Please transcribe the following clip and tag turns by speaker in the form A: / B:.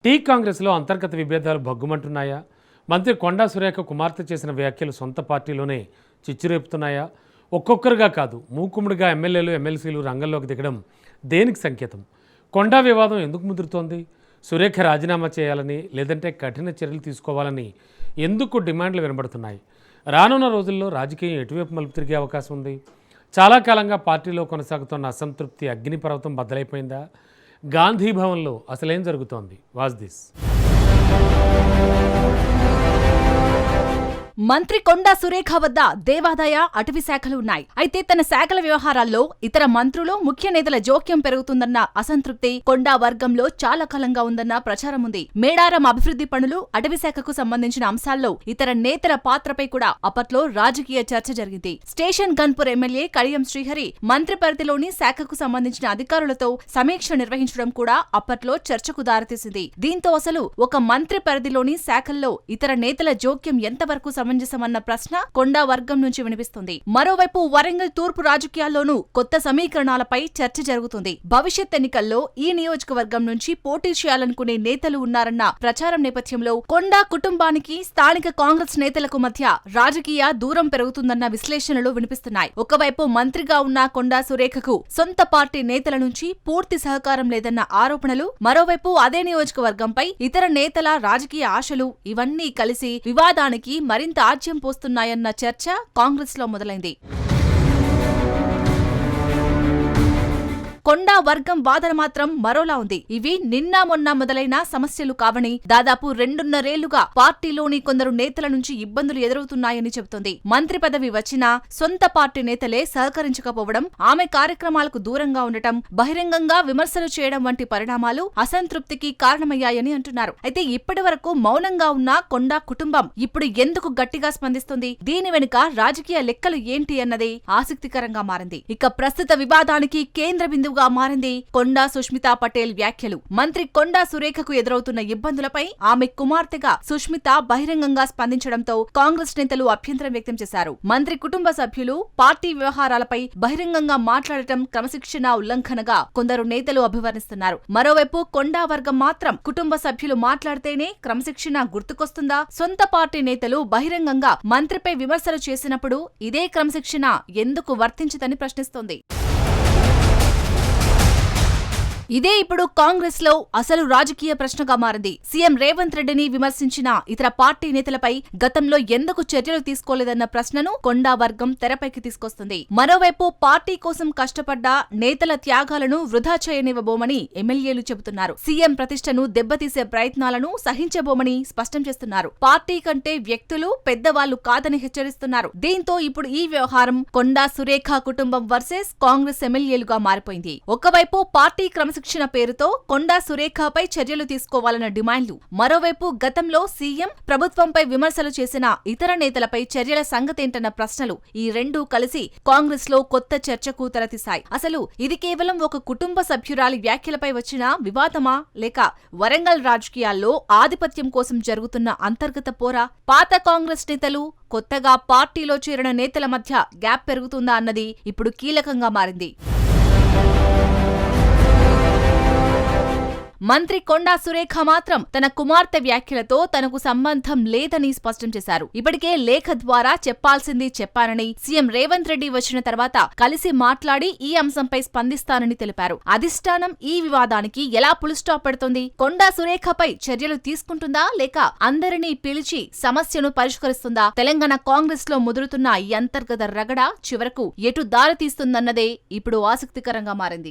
A: Tea కాంగ్రెస్లో అంతర్గత విభేదాలు భగ్గుమంటున్నాయా? మంత్రి కొండా సురేఖ కుమార్తె చేసిన వ్యాఖ్యలు సొంత పార్టీలోనే చిచ్చురేపుతున్నాయా? ఒక్కొక్కరుగా కాదు, మూకుమ్మడిగా ఎమ్మెల్యేలు ఎమ్మెల్సీలు రంగంలోకి దిగడం దేనికి సంకేతం? కొండా వివాదం ఎందుకు ముదురుతోంది? సురేఖ రాజీనామా చేయాలని, లేదంటే కఠిన చర్యలు తీసుకోవాలని ఎందుకు డిమాండ్లు వినబడుతున్నాయి? రానున్న రోజుల్లో రాజకీయం ఎటువైపు మలుపు తిరిగే అవకాశం ఉంది? చాలా కాలంగా పార్టీలో కొనసాగుతున్న అసంతృప్తి అగ్నిపర్వతం బద్దలైపోయిందా? గాంధీ భవన్లో అసలేం జరుగుతోంది? Watch this.
B: మంత్రి కొండా సురేఖ వద్ద దేవాదాయ, అటవీ శాఖలు ఉన్నాయి. అయితే తన శాఖల వ్యవహారాల్లో ఇతర మంత్రులు, ముఖ్య నేతల జోక్యం పెరుగుతుందన్న అసంతృప్తి కొండా వర్గంలో చాలా కాలంగా ఉందన్న ప్రచారం ఉంది. మేడారం అభివృద్ధి పనులు, అటవీ శాఖకు సంబంధించిన అంశాల్లో ఇతర నేతల పాత్రపై కూడా అప్పట్లో రాజకీయ చర్చ జరిగింది. స్టేషన్ గన్పూర్ ఎమ్మెల్యే కడియం శ్రీహరి మంత్రి పరిధిలోని శాఖకు సంబంధించిన అధికారులతో సమీక్ష నిర్వహించడం కూడా అప్పట్లో చర్చకు దారితీసింది. దీంతో అసలు ఒక మంత్రి పరిధిలోని శాఖల్లో ఇతర నేతల జోక్యం ఎంతవరకు సమంజసమన్న ప్రశ్న కొండా వర్గం నుంచి వినిపిస్తుంది. మరోవైపు వరంగల్ తూర్పు రాజకీయాల్లోనూ కొత్త సమీకరణాలపై చర్చ జరుగుతుంది. భవిష్యత్ ఎన్నికల్లో ఈ నియోజకవర్గం నుంచి పోటీ చేయాలనుకునే నేతలు ఉన్నారన్న ప్రచారం నేపథ్యంలో కొండా కుటుంబానికి స్థానిక కాంగ్రెస్ నేతలకు మధ్య రాజకీయ దూరం పెరుగుతుందన్న విశ్లేషణలు వినిపిస్తున్నాయి. ఒకవైపు మంత్రిగా ఉన్న కొండా సురేఖకు సొంత పార్టీ నేతల నుంచి పూర్తి సహకారం లేదన్న ఆరోపణలు, మరోవైపు అదే నియోజకవర్గంపై ఇతర నేతల రాజకీయ ఆశలు ఇవన్నీ కలిసి వివాదానికి మరింత ఆజ్యం పోస్తున్నాయన్న చర్చ కాంగ్రెస్ లో మొదలైంది. కొండా వర్గం వాదన మాత్రం మరోలా ఉంది. ఇవి నిన్న మొన్న మొదలైన సమస్యలు కావని, దాదాపు 2.5 పార్టీలోని కొందరు నేతల నుంచి ఇబ్బందులు ఎదురవుతున్నాయని చెబుతోంది. మంత్రి పదవి వచ్చినా సొంత పార్టీ నేతలే సహకరించకపోవడం, ఆమె కార్యక్రమాలకు దూరంగా ఉండటం, బహిరంగంగా విమర్శలు చేయడం వంటి పరిణామాలు అసంతృప్తికి కారణమయ్యాయని అంటున్నారు. అయితే ఇప్పటి వరకు మౌనంగా ఉన్న కొండా కుటుంబం ఇప్పుడు ఎందుకు గట్టిగా స్పందిస్తుంది? దీని వెనుక రాజకీయ లెక్కలు ఏంటి అన్నదే ఆసక్తికరంగా మారింది. ఇక ప్రస్తుత వివాదానికి కేంద్ర బిందువుగా మారింది కొండా సుష్మితా పటేల్ వ్యాఖ్యలు. మంత్రి కొండా సురేఖకు ఎదురవుతున్న ఇబ్బందులపై ఆమె కుమార్తెగా సుష్మిత బహిరంగంగా స్పందించడంతో కాంగ్రెస్ నేతలు అభ్యంతరం వ్యక్తం చేశారు. మంత్రి కుటుంబ సభ్యులు పార్టీ వ్యవహారాలపై బహిరంగంగా మాట్లాడటం క్రమశిక్షణ ఉల్లంఘనగా కొందరు నేతలు అభివర్ణిస్తున్నారు. మరోవైపు కొండా వర్గం మాత్రం కుటుంబ సభ్యులు మాట్లాడితేనే క్రమశిక్షణ గుర్తుకొస్తుందా? సొంత పార్టీ నేతలు బహిరంగంగా మంత్రిపై విమర్శలు చేసినప్పుడు ఇదే క్రమశిక్షణ ఎందుకు వర్తించదని ప్రశ్నిస్తోంది. ఇదే ఇప్పుడు కాంగ్రెస్ లో అసలు రాజకీయ ప్రశ్నగా మారింది. సీఎం రేవంత్ రెడ్డిని విమర్శించిన ఇతర పార్టీ నేతలపై గతంలో ఎందుకు చర్యలు తీసుకోలేదన్న ప్రశ్నను కొండా వర్గం తెరపైకి తీసుకొస్తుంది. మరోవైపు పార్టీ కోసం కష్టపడ్డ నేతల త్యాగాలను వృధా చేయనివ్వబోమని ఎమ్మెల్యేలు చెబుతున్నారు. సీఎం ప్రతిష్టను దెబ్బతీసే ప్రయత్నాలను సహించబోమని స్పష్టం చేస్తున్నారు. పార్టీ కంటే వ్యక్తులు పెద్దవాళ్లు కాదని హెచ్చరిస్తున్నారు. దీంతో ఇప్పుడు ఈ వ్యవహారం కొండా సురేఖ కుటుంబం వర్సెస్ కాంగ్రెస్ ఎమ్మెల్యేలుగా మారిపోయింది. ఒకవైపు పార్టీ క్రమశిక్షణ పేరుతో కొండా సురేఖపై చర్యలు తీసుకోవాలన్న డిమాండ్లు, మరోవైపు గతంలో సీఎం ప్రభుత్వంపై విమర్శలు చేసిన ఇతర నేతలపై చర్యల సంగతేంటన్న ప్రశ్నలు, ఈ రెండూ కలిసి కాంగ్రెస్ లో కొత్త చర్చకు తెరతీశాయి. అసలు ఇది కేవలం ఒక కుటుంబ సభ్యురాలి వ్యాఖ్యలపై వచ్చిన వివాదమా, లేక వరంగల్ రాజకీయాల్లో ఆధిపత్యం కోసం జరుగుతున్న అంతర్గత పోరా? పాత కాంగ్రెస్ నేతలు, కొత్తగా పార్టీలో చేరిన నేతల మధ్య గ్యాప్ పెరుగుతుందా అన్నది ఇప్పుడు కీలకంగా మారింది. మంత్రి కొండా సురేఖ మాత్రం తన కుమార్తె వ్యాఖ్యలతో తనకు సంబంధం లేదని స్పష్టం చేశారు. ఇప్పటికే లేఖ ద్వారా చెప్పాల్సింది చెప్పానని, సీఎం రేవంత్ రెడ్డి వచ్చిన తర్వాత కలిసి మాట్లాడి ఈ అంశంపై స్పందిస్తానని తెలిపారు. అధిష్టానం ఈ వివాదానికి ఎలా పులిస్టాప్ పెడుతుంది? కొండా సురేఖపై చర్యలు తీసుకుంటుందా, లేక అందరినీ పిలిచి సమస్యను పరిష్కరిస్తుందా? తెలంగాణ కాంగ్రెస్ లో ముదురుతున్న ఈ అంతర్గత రగడ చివరకు ఎటు దారి తీస్తుందన్నదే ఇప్పుడు ఆసక్తికరంగా మారింది.